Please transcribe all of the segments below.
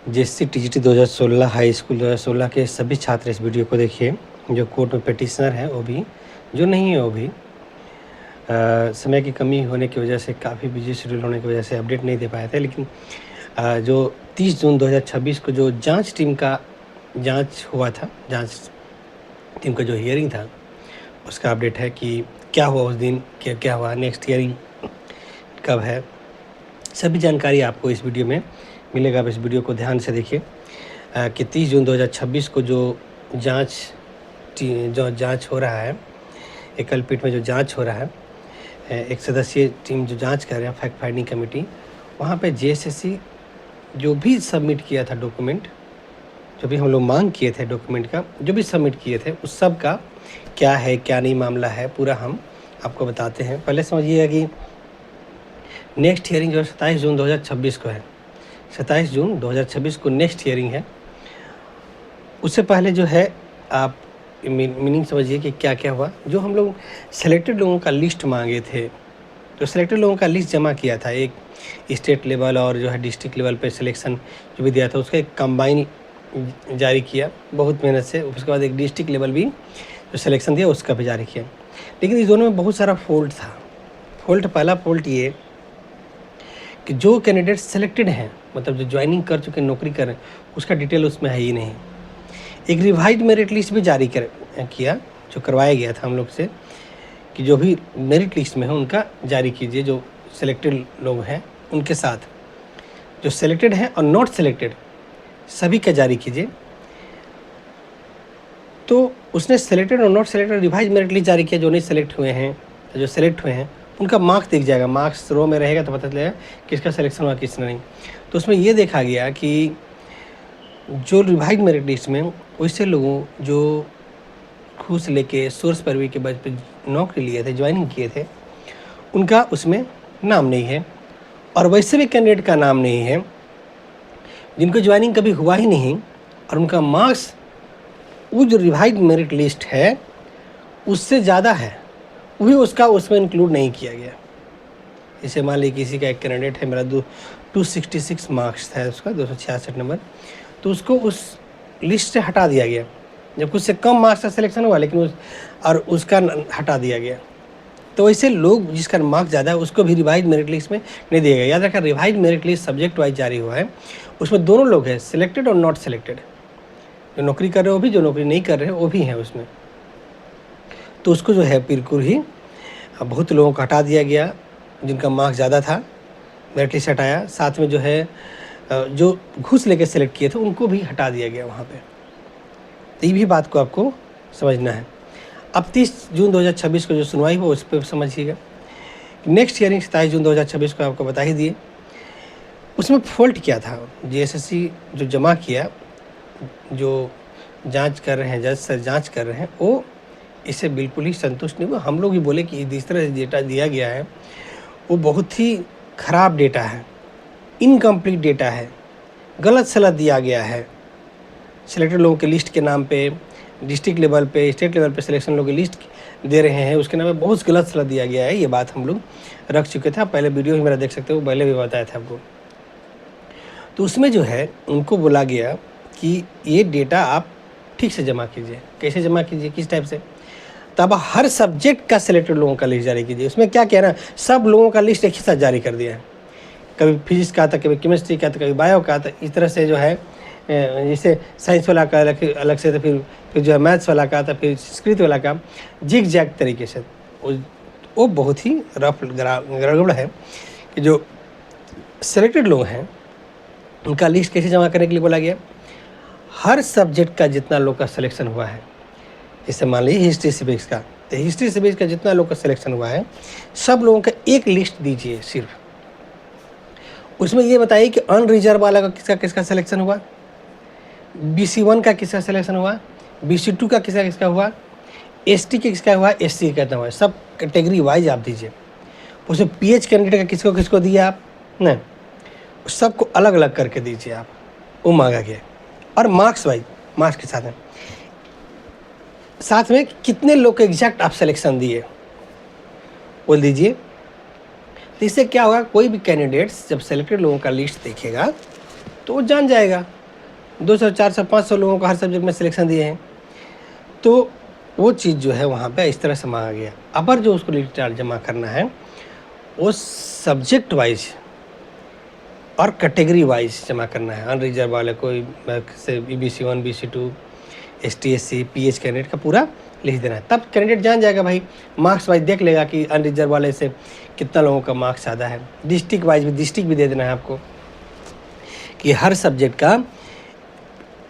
JSC TGT 2016 high school 2016 के सभी छात्र इस वीडियो को देखिए। जो कोर्ट में पिटिशनर हैं वो भी, जो नहीं है वो भी। समय की कमी होने की वजह से, काफ़ी बिजी शेड्यूल होने की वजह से अपडेट नहीं दे पाए थे, लेकिन जो 30 जून 2026 को जो जांच टीम का जांच हुआ था, जांच टीम का जो हियरिंग था, उसका अपडेट है कि क्या हुआ उस दिन, क्या क्या हुआ, नेक्स्ट हियरिंग कब है। सभी जानकारी आपको इस वीडियो में मिलेगा। आप इस वीडियो को ध्यान से देखिए कि 30 जून 2026 को जो जांच हो रहा है, एक कलपीठ में जो जांच हो रहा है, एक सदस्यीय टीम जो जांच कर रहे हैं, फैक्ट फाइंडिंग कमेटी, वहाँ पे जेएसएससी जो भी सबमिट किया था डॉक्यूमेंट, जो भी हम लोग मांग किए थे डॉक्यूमेंट का, जो भी सबमिट किए थे, उस सब का क्या है क्या नहीं मामला है, पूरा हम आपको बताते हैं। पहले समझिएगा कि नेक्स्ट हियरिंग जो है 27 जून 2026 को है। 27 जून 2026 को नेक्स्ट हियरिंग है। उससे पहले जो है आप मीनिंग समझिए कि क्या क्या हुआ। जो हम लोग सेलेक्टेड लोगों का लिस्ट मांगे थे, तो सेलेक्टेड लोगों का लिस्ट जमा किया था, एक स्टेट लेवल और जो है डिस्ट्रिक्ट लेवल पे सिलेक्शन जो भी दिया था, उसका एक कंबाइन जारी किया बहुत मेहनत से। उसके बाद एक डिस्ट्रिक्ट लेवल भी जो सिलेक्शन दिया उसका भी जारी किया। लेकिन इस दोनों में बहुत सारा फॉल्ट था। पहला फॉल्ट ये कि जो कैंडिडेट सेलेक्टेड हैं, मतलब जो ज्वाइनिंग कर चुके हैं, नौकरी कर रहे हैं, उसका डिटेल उसमें है ही नहीं। एक रिवाइज्ड मेरिट लिस्ट भी जारी किया, जो करवाया गया था हम लोग से कि जो भी मेरिट लिस्ट में है उनका जारी कीजिए, जो सिलेक्टेड लोग हैं उनके साथ, जो सिलेक्टेड हैं और नॉट सिलेक्टेड सभी का जारी कीजिए। तो उसने सिलेक्टेड और not selected revise merit list जारी किया। जो नहीं सिलेक्ट हुए हैं, जो सिलेक्ट हुए हैं, उनका मार्क्स दिख जाएगा। मार्क्स रो में रहेगा तो पता चलेगा किसका सिलेक्शन हुआ किसने नहीं। तो उसमें ये देखा गया कि जो रिवाइज मेरिट लिस्ट में वैसे लोगों जो घूस लेके सोर्स पैरवी के बज पे नौकरी लिए थे, ज्वाइनिंग किए थे, उनका उसमें नाम नहीं है। और वैसे भी कैंडिडेट का नाम नहीं है जिनको ज्वाइनिंग कभी हुआ ही नहीं, और उनका मार्क्स वो जो रिवाइज मेरिट लिस्ट है उससे ज़्यादा है, वही उसका उसमें इंक्लूड नहीं किया गया। जैसे मान लीजिए किसी का एक कैंडिडेट है, मेरा 266 मार्क्स था उसका, 266 नंबर, तो उसको उस लिस्ट से हटा दिया गया। जब कुछ से कम मार्क्स का सिलेक्शन हुआ, लेकिन उसका हटा दिया गया। तो वैसे लोग जिसका मार्क्स ज़्यादा है उसको भी रिवाइज मेरिट लिस्ट में नहीं दिया गया। याद रखा, revise merit list subject wise जारी हुआ है, उसमें दोनों लोग हैं, सिलेक्टेड और नॉट सिलेक्टेड। जो नौकरी कर रहे हो भी, जो नौकरी नहीं कर रहे हो वो भी हैं उसमें। तो उसको जो है बिल्कुल ही बहुत लोगों को हटा दिया गया जिनका मार्क्स ज़्यादा था, मेरिट लिस्ट हटाया। साथ में जो है जो घूस लेके सेलेक्ट किए थे उनको भी हटा दिया गया वहाँ पे। तो ये भी बात को आपको समझना है। अब 30 जून 2026 को जो सुनवाई हुआ उस पर समझिएगा। नेक्स्ट हियरिंग 27 जून 2026 को आपको बता ही दिए। उसमें फॉल्ट क्या था, जेएसएससी जो जमा किया, जो जांच कर रहे हैं, जज सर जांच कर रहे हैं, वो इससे बिल्कुल ही संतुष्ट नहीं हुआ। हम लोग भी बोले कि जिस तरह से डेटा दिया गया है वो बहुत ही ख़राब डेटा है, इनकम्प्लीट डेटा है, गलत सलत दिया गया है। सिलेक्टेड लोगों के लिस्ट के नाम पे, डिस्ट्रिक्ट लेवल पे, स्टेट लेवल पे सिलेक्शन लोगों की लिस्ट दे रहे हैं, उसके नाम पे बहुत गलत सलत दिया गया है। ये बात हम लोग रख चुके थे, आप पहले वीडियो ही मेरा देख सकते हो, पहले भी बताया था आपको। तो उसमें जो है उनको बोला गया कि ये डेटा आप ठीक से जमा कीजिए। कैसे जमा कीजिए, किस टाइप से? तब हर सब्जेक्ट का सिलेक्टेड लोगों का लिस्ट जारी कीजिए। उसमें क्या कहना, सब लोगों का लिस्ट एक ही साथ जारी कर दिया है। कभी फिजिक्स का आता, कभी केमिस्ट्री का आता, कभी बायो का आता। इस तरह से जो है जैसे साइंस वाला का अलग से, तो फिर जो है मैथ्स वाला का आता, फिर संस्कृत वाला का, जिग जैग तरीके से। वो बहुत ही रफ गड़बड़ है कि जो सिलेक्टेड लोग हैं उनका लिस्ट कैसे जमा करने के लिए बोला गया। हर सब्जेक्ट का जितना लोग का सिलेक्शन हुआ है, जैसे मान लीजिए हिस्ट्री सिविक्स का, तो हिस्ट्री सिविक्स का जितना लोग का सिलेक्शन हुआ है, सब लोगों का एक लिस्ट दीजिए सिर्फ। उसमें ये बताइए कि अनरिजर्व वाला का किसका किसका सिलेक्शन हुआ, BC1 का किसका सिलेक्शन हुआ, BC2 का किसका किसका हुआ, ST का किसका हुआ, SC का कितना हुआ, सब कैटेगरी वाइज आप दीजिए। उसमें PH कैंडिडेट का किसको किसको दिया आप, नहीं, सबको अलग अलग करके दीजिए आप, वो मांगा गया। और मार्क्स वाइज, मार्क्स के साथ में कितने लोग को एग्जैक्ट आप सिलेक्शन दिए वो दीजिए। तो इससे क्या होगा, कोई भी कैंडिडेट्स जब सेलेक्टेड लोगों का लिस्ट देखेगा तो वो जान जाएगा 200 400 500 लोगों को हर सब्जेक्ट में सिलेक्शन दिए हैं। तो वो चीज़ जो है वहाँ पे इस तरह से मांगा गया। अबर जो उसको लीड चार्ज जमा करना है वो सब्जेक्ट वाइज और कैटेगरी वाइज जमा करना है। अनरिजर्व वाले को से BC 1 BC 2 ST SC PH candidate का पूरा लिख देना है। तब कैंडिडेट जान जाएगा भाई, मार्क्स वाइज देख लेगा कि अनरिजर्व वाले से कितना लोगों का मार्क्स ज़्यादा है। डिस्ट्रिक्ट वाइज भी डिस्ट्रिक्ट भी दे देना है आपको कि हर सब्जेक्ट का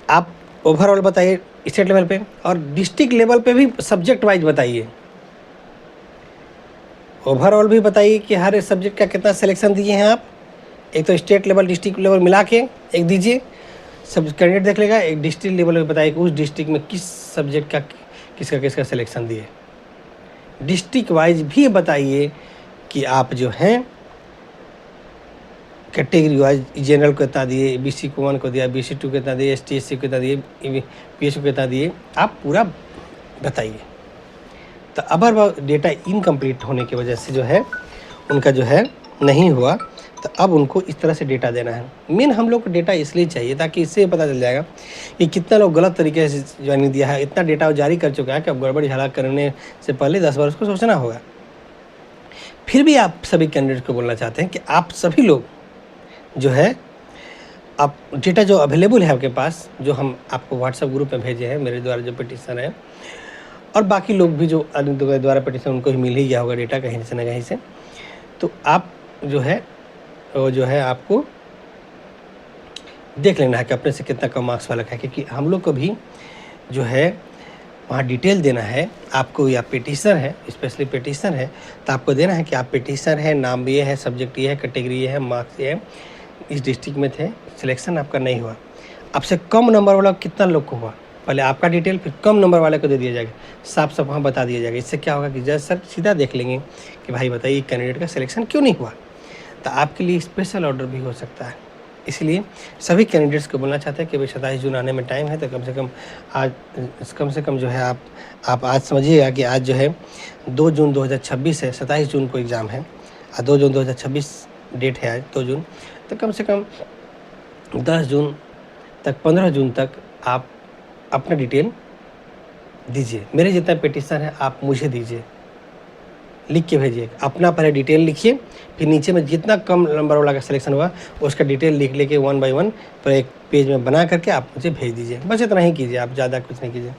आप ओवरऑल बताइए स्टेट लेवल पे, और डिस्ट्रिक्ट लेवल पे भी सब्जेक्ट वाइज बताइए। ओवरऑल भी बताइए कि हर सब्जेक्ट का कितना सिलेक्शन दिए हैं आप। एक तो स्टेट लेवल डिस्ट्रिक्ट लेवल मिला के एक दीजिए, सब कैंडिडेट देख लेगा। एक डिस्ट्रिक्ट लेवल में बताइए कि उस डिस्ट्रिक्ट में किस सब्जेक्ट का किसका किसका सिलेक्शन दिए। डिस्ट्रिक्ट वाइज भी बताइए कि आप जो हैं कैटेगरी वाइज जनरल को कितना दिए, BC को 1 को दिया, BC 2 को कितना दिए, ST SC को कितना दिए, PH को कितना दिए, आप पूरा बताइए। तो अब डेटा इनकम्प्लीट होने की वजह से जो है उनका जो है नहीं हुआ, तो अब उनको इस तरह से डेटा देना है। मेन हम लोग को डेटा इसलिए चाहिए ताकि इससे पता चल जाएगा कि कितना लोग गलत तरीके से ज्वाइनिंग दिया है। इतना डेटा वो जारी कर चुका है कि अब गड़बड़ी झगड़ा करने से पहले 10 बार उसको सोचना होगा। फिर भी आप सभी कैंडिडेट को बोलना चाहते हैं कि आप सभी लोग जो है आप डेटा जो अवेलेबल है आपके पास, जो हम आपको व्हाट्सएप ग्रुप में भेजे हैं मेरे द्वारा जो पिटीशन है, और बाकी लोग भी जो अन्य द्वारा पिटीशन उनको ही मिल ही गया होगा डेटा कहीं से न कहीं से, तो आप जो है वो जो है आपको देख लेना है कि अपने से कितना कम मार्क्स वाला है, क्योंकि हम लोग को भी जो है वहाँ डिटेल देना है आपको। या पिटीशनर है, स्पेशली पिटीशनर है, तो आपको देना है कि आप पिटीशनर है, नाम भी ये है, सब्जेक्ट ये है, कैटेगरी ये है, मार्क्स ये है, इस डिस्ट्रिक्ट में थे, सिलेक्शन आपका नहीं हुआ। आपसे कम नंबर वाला कितना लोग को हुआ, पहले आपका डिटेल फिर कम नंबर वाले को दे दिया जाएगा, साफ साफ वहाँ बता दिया जाएगा। इससे क्या होगा कि जज सर सीधा देख लेंगे कि भाई बताइए कैंडिडेट का सिलेक्शन क्यों नहीं हुआ, तो आपके लिए स्पेशल ऑर्डर भी हो सकता है। इसलिए सभी कैंडिडेट्स को बोलना चाहते हैं कि भाई 27 जून आने में टाइम है, तो कम से कम जो है आप आज समझिएगा कि आज जो है 2 जून 2026 है, 27 जून को एग्ज़ाम है और 2 जून 2026 डेट है आज 2 जून, तो कम से कम 10 जून तक 15 जून तक आप अपना डिटेल दीजिए। मेरे जितना पिटीशन है आप मुझे दीजिए, लिख के भेजिए। अपना पहले डिटेल लिखिए, फिर नीचे में जितना कम नंबर वाला का सिलेक्शन हुआ उसका डिटेल लिख लेके 1 बाय 1 पर एक पेज में बना करके आप मुझे भेज दीजिए। बस इतना ही कीजिए, आप ज़्यादा कुछ नहीं कीजिए।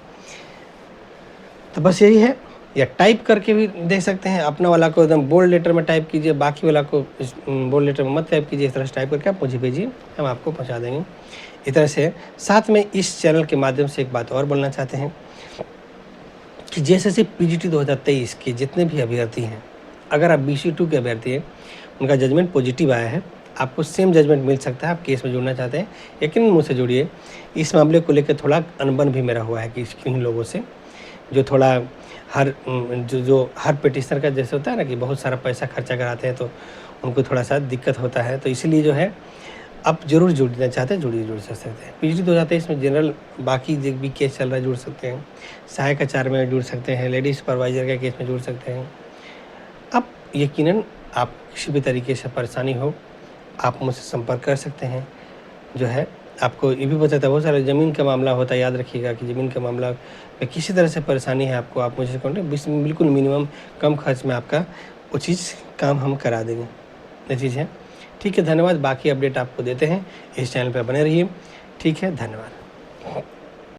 तो बस यही है। या टाइप करके भी देख सकते हैं, अपना वाला को एकदम बोल्ड लेटर में टाइप कीजिए, बाकी वाला को बोल्ड लेटर में मत टाइप कीजिए। इस तरह से टाइप करके आप मुझे भेजिए, हम आपको पहुँचा देंगे। इस तरह से साथ में इस चैनल के माध्यम से एक बात और बोलना चाहते हैं कि जैसे PGT 2023 के जितने भी अभ्यर्थी हैं, अगर आप BC 2 के अभ्यर्थी हैं, उनका जजमेंट पॉजिटिव आया है, आपको सेम जजमेंट मिल सकता है। आप केस में जुड़ना चाहते हैं, लेकिन मुझसे जुड़िए। इस मामले को लेकर थोड़ा अनबन भी मेरा हुआ है कि किन लोगों से जो थोड़ा हर पिटीशनर का जैसे होता है ना कि बहुत सारा पैसा खर्चा कराते हैं, तो उनको थोड़ा सा दिक्कत होता है। तो इसीलिए जो है आप जरूर जुड़ना चाहते हैं, जुड़ सकते हैं। PGT 2023 में जनरल बाकी जो भी केस चल रहा है जुड़ सकते हैं, सहायक आचार्य में जुड़ सकते हैं, लेडी सुपरवाइजर के केस में जुड़ सकते हैं। अब यकीनन आप किसी भी तरीके से परेशानी हो आप मुझसे संपर्क कर सकते हैं। जो है आपको ये भी पता था बहुत सारा ज़मीन का मामला होता है, याद रखिएगा कि ज़मीन का मामला में किसी तरह से परेशानी है आपको, आप मुझसे कॉन्टेक्ट, बिल्कुल मिनिमम कम खर्च में आपका वो चीज़ काम हम करा देंगे। ये चीज़ है। ठीक है, धन्यवाद। बाकी अपडेट आपको देते हैं, इस चैनल पर बने रहिए। ठीक है, धन्यवाद।